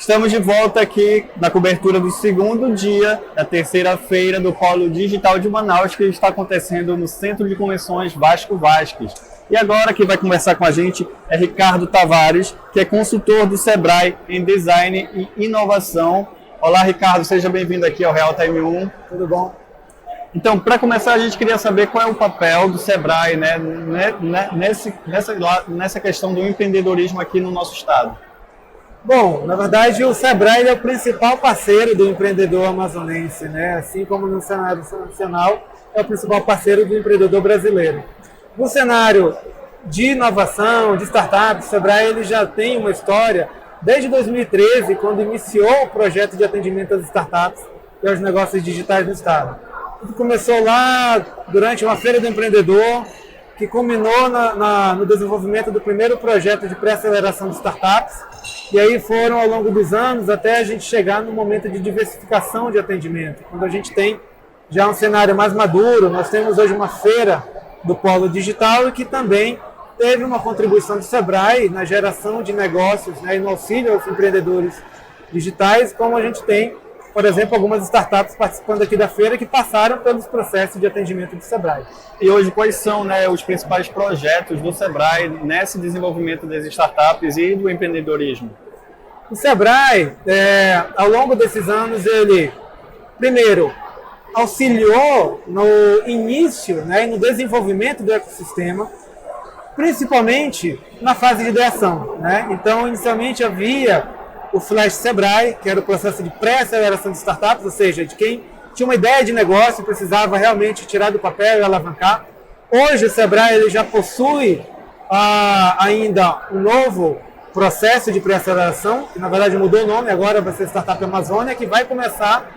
Estamos de volta aqui na cobertura do segundo dia da terceira feira do Polo Digital de Manaus, que está acontecendo no Centro de Convenções Vasco Vasques. E agora quem vai conversar com a gente é Ricardo Tavares, que é consultor do Sebrae em Design e Inovação. Olá, Ricardo, seja bem-vindo aqui ao Real Time 1. Tudo bom? Então, para começar, a gente queria saber qual é o papel do Sebrae, né, nessa questão do empreendedorismo aqui no nosso estado. Bom, na verdade o Sebrae é o principal parceiro do empreendedor amazonense, né? Assim como no cenário nacional é o principal parceiro do empreendedor brasileiro. No cenário de inovação, de startups, o Sebrae ele já tem uma história desde 2013, quando iniciou o projeto de atendimento às startups e aos negócios digitais no estado. Tudo começou lá durante uma feira do empreendedor, que culminou no desenvolvimento do primeiro projeto de pré-aceleração de startups. E aí foram ao longo dos anos até a gente chegar no momento de diversificação de atendimento, quando a gente tem já um cenário mais maduro. Nós temos hoje uma feira do Polo Digital e que também teve uma contribuição do Sebrae na geração de negócios, né, e no auxílio aos empreendedores digitais, como a gente tem, por exemplo, algumas startups participando aqui da feira que passaram pelos processos de atendimento do Sebrae. E hoje, quais são, né, os principais projetos do Sebrae nesse desenvolvimento das startups e do empreendedorismo? O Sebrae, ao longo desses anos, ele, primeiro, auxiliou no início, né, e no desenvolvimento do ecossistema, principalmente na fase de ideação, né? Então, inicialmente havia o Flash Sebrae, que era o processo de pré-aceleração de startups, ou seja, de quem tinha uma ideia de negócio e precisava realmente tirar do papel e alavancar. Hoje o Sebrae ele já possui ainda um novo processo de pré-aceleração, que na verdade mudou o nome, agora vai ser Startup Amazônia, que vai começar,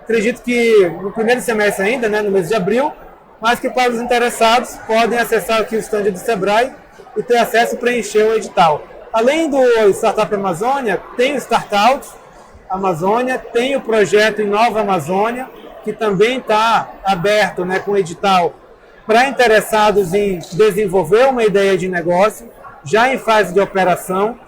acredito que no primeiro semestre ainda, né, no mês de abril, mas que para os interessados podem acessar aqui o stand do Sebrae e ter acesso a preencher o edital. Além do Startup Amazônia, tem o Startout Amazônia, tem o projeto Inova Amazônia, que também está aberto, né, com edital para interessados em desenvolver uma ideia de negócio, já em fase de operação.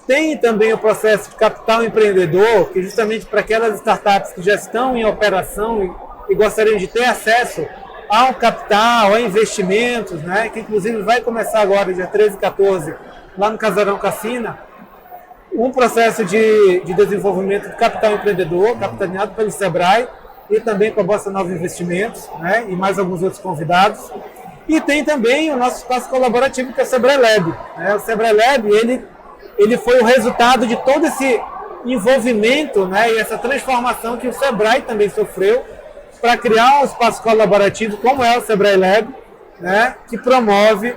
Tem também o processo de capital empreendedor, que justamente para aquelas startups que já estão em operação e gostariam de ter acesso ao capital, a investimentos, né, que inclusive vai começar agora, dia 13 e 14, lá no Casarão Cassina, um processo de desenvolvimento de capital empreendedor, capitaneado pelo Sebrae e também com a Bossa Nova Investimentos, né, e mais alguns outros convidados. E tem também o nosso espaço colaborativo, que é o Sebrae Lab, né? O Sebrae Lab, ele foi o resultado de todo esse envolvimento, né, e essa transformação que o Sebrae também sofreu para criar um espaço colaborativo como é o Sebrae Lab, né, que promove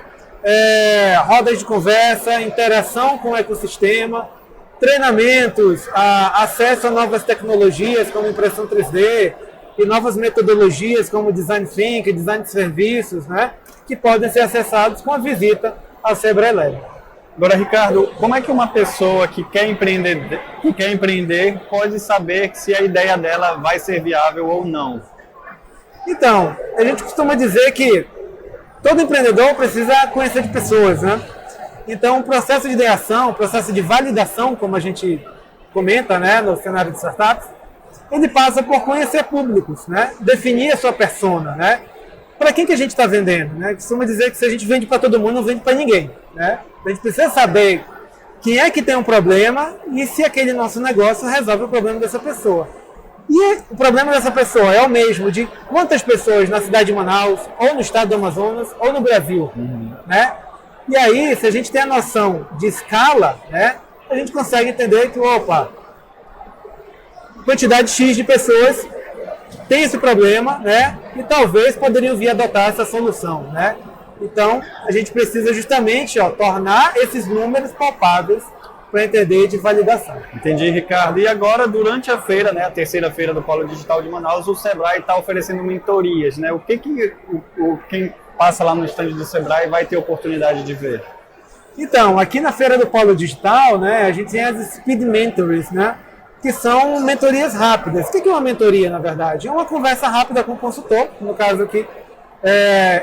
rodas de conversa, interação com o ecossistema, treinamentos, acesso a novas tecnologias como impressão 3D e novas metodologias como Design Thinking, Design de serviços, né, que podem ser acessados com a visita ao Sebrae Lab. Agora, Ricardo, como é que uma pessoa que quer empreender pode saber se a ideia dela vai ser viável ou não? Então, a gente costuma dizer que todo empreendedor precisa conhecer de pessoas, né? Então, o processo de ideação, o processo de validação, como a gente comenta, né, no cenário de startups, ele passa por conhecer públicos, né? Definir a sua persona, né? Para quem que a gente está vendendo, né? Costuma dizer que se a gente vende para todo mundo, não vende para ninguém, né? A gente precisa saber quem é que tem um problema e se aquele nosso negócio resolve o problema dessa pessoa. E o problema dessa pessoa é o mesmo de quantas pessoas na cidade de Manaus, ou no estado do Amazonas, ou no Brasil, né? E aí, se a gente tem a noção de escala, né, a gente consegue entender que, quantidade X de pessoas tem esse problema, né, e talvez poderiam vir adotar essa solução, né? Então, a gente precisa justamente tornar esses números palpáveis para entender de validação. Entendi, Ricardo. E agora, durante a feira, né, a terceira feira do Polo Digital de Manaus, o Sebrae está oferecendo mentorias, né? O que quem passa lá no stand do Sebrae vai ter oportunidade de ver? Então, aqui na feira do Polo Digital, né, a gente tem as Speed Mentors, né, que são mentorias rápidas. O que é uma mentoria, na verdade? É uma conversa rápida com o consultor, no caso aqui,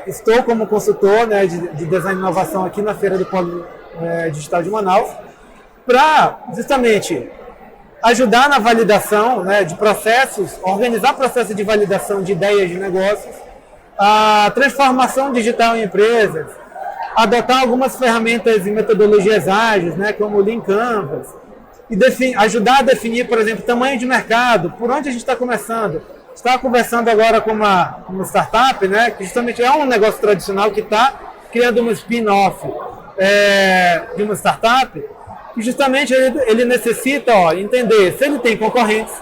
estou como consultor, né, de design e inovação aqui na feira do Polo Digital de Manaus. para justamente ajudar na validação, né, de processos, organizar processos de validação de ideias de negócios, a transformação digital em empresas, adotar algumas ferramentas e metodologias ágeis, né, como o Lean Canvas, e ajudar a definir, por exemplo, tamanho de mercado, por onde a gente está começando. Estava conversando agora com uma startup, né, que justamente é um negócio tradicional que está criando um spin-off de uma startup, e justamente ele necessita entender se ele tem concorrentes.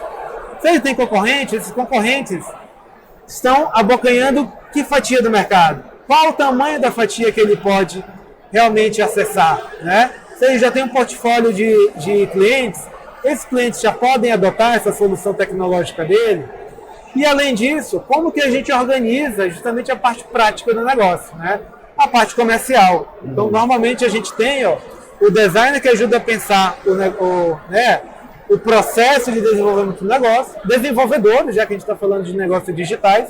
Se ele tem concorrentes, esses concorrentes estão abocanhando que fatia do mercado? Qual o tamanho da fatia que ele pode realmente acessar? Né? Se ele já tem um portfólio de clientes, esses clientes já podem adotar essa solução tecnológica dele? E além disso, como que a gente organiza justamente a parte prática do negócio, né? A parte comercial. Então, normalmente a gente tem o designer que ajuda a pensar o processo de desenvolvimento do negócio, desenvolvedores, já que a gente está falando de negócios digitais,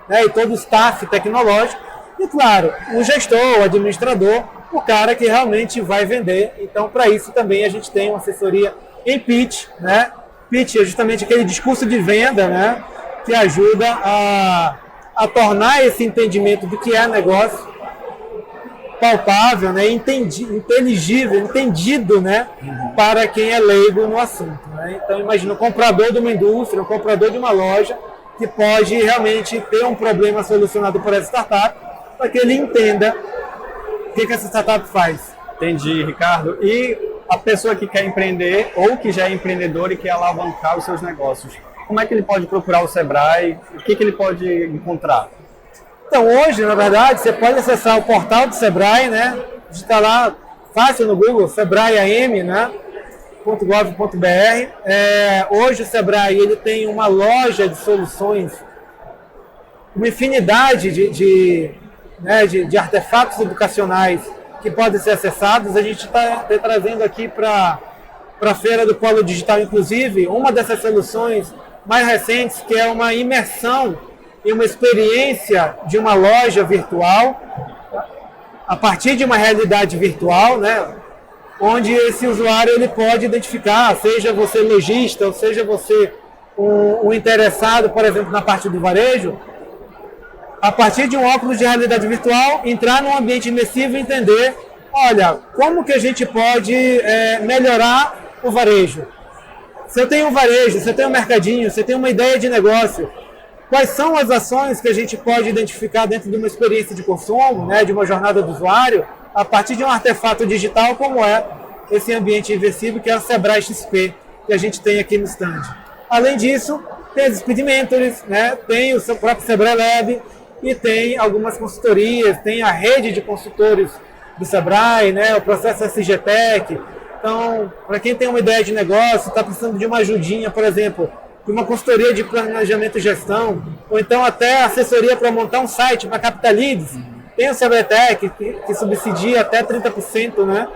né, e todo o staff tecnológico, e claro, o gestor, o administrador, o cara que realmente vai vender. Então, para isso também a gente tem uma assessoria em pitch, né? Pitch é justamente aquele discurso de venda, né, que ajuda a tornar esse entendimento do que é negócio palpável, né, inteligível, entendido, né, para quem é leigo no assunto. Né? Então, imagina o comprador de uma indústria, o comprador de uma loja, que pode realmente ter um problema solucionado por essa startup, para que ele entenda o que essa startup faz. Entendi, Ricardo. E a pessoa que quer empreender ou que já é empreendedor e quer alavancar os seus negócios, como é que ele pode procurar o Sebrae? O que ele pode encontrar? Então, hoje, na verdade, você pode acessar o portal do Sebrae, né? Digitar lá, fácil no Google, sebrae.am, né? .gov.br. Hoje o Sebrae ele tem uma loja de soluções, uma infinidade de artefatos educacionais que podem ser acessados. A gente está trazendo aqui para a Feira do Polo Digital, inclusive, uma dessas soluções mais recentes, que é uma imersão e uma experiência de uma loja virtual, a partir de uma realidade virtual, né, onde esse usuário ele pode identificar, seja você lojista, ou seja você um interessado, por exemplo, na parte do varejo, a partir de um óculos de realidade virtual, entrar num ambiente imersivo e entender, olha, como que a gente pode melhorar o varejo. Se eu tenho um varejo, se eu tenho um mercadinho, se eu tenho uma ideia de negócio, quais são as ações que a gente pode identificar dentro de uma experiência de consumo, né, de uma jornada do usuário, a partir de um artefato digital como é esse ambiente imersivo que é o Sebrae XP, que a gente tem aqui no stand. Além disso, tem as Speed Mentors, né, tem o seu próprio Sebrae Lab e tem algumas consultorias, tem a rede de consultores do Sebrae, né, o processo SGTech. Então, para quem tem uma ideia de negócio, está precisando de uma ajudinha, por exemplo, de uma consultoria de planejamento e gestão, ou então até assessoria para montar um site para captar leads. Tem o Sebretech, que subsidia até 30%, né,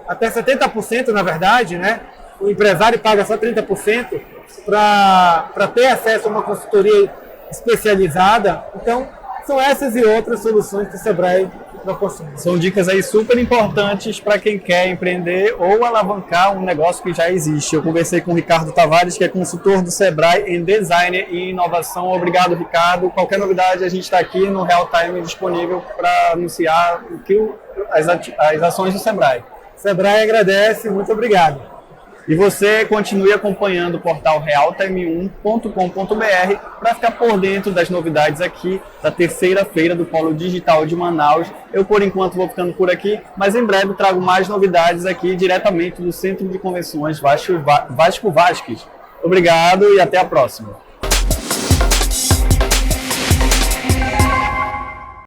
até 70%, na verdade, né, o empresário paga só 30% para ter acesso a uma consultoria especializada. Então, são essas e outras soluções que o Sebrae proporciona. São dicas aí super importantes para quem quer empreender ou alavancar um negócio que já existe. Eu conversei com o Ricardo Tavares, que é consultor do Sebrae em Design e Inovação. Obrigado, Ricardo. Qualquer novidade, a gente está aqui no Real Time disponível para anunciar as ações do Sebrae. Sebrae agradece, muito obrigado. E você continue acompanhando o portal realtime1.com.br para ficar por dentro das novidades aqui da terceira feira do Polo Digital de Manaus. Eu, por enquanto, vou ficando por aqui, mas em breve trago mais novidades aqui diretamente do Centro de Convenções Vasco Vasques. Obrigado e até a próxima.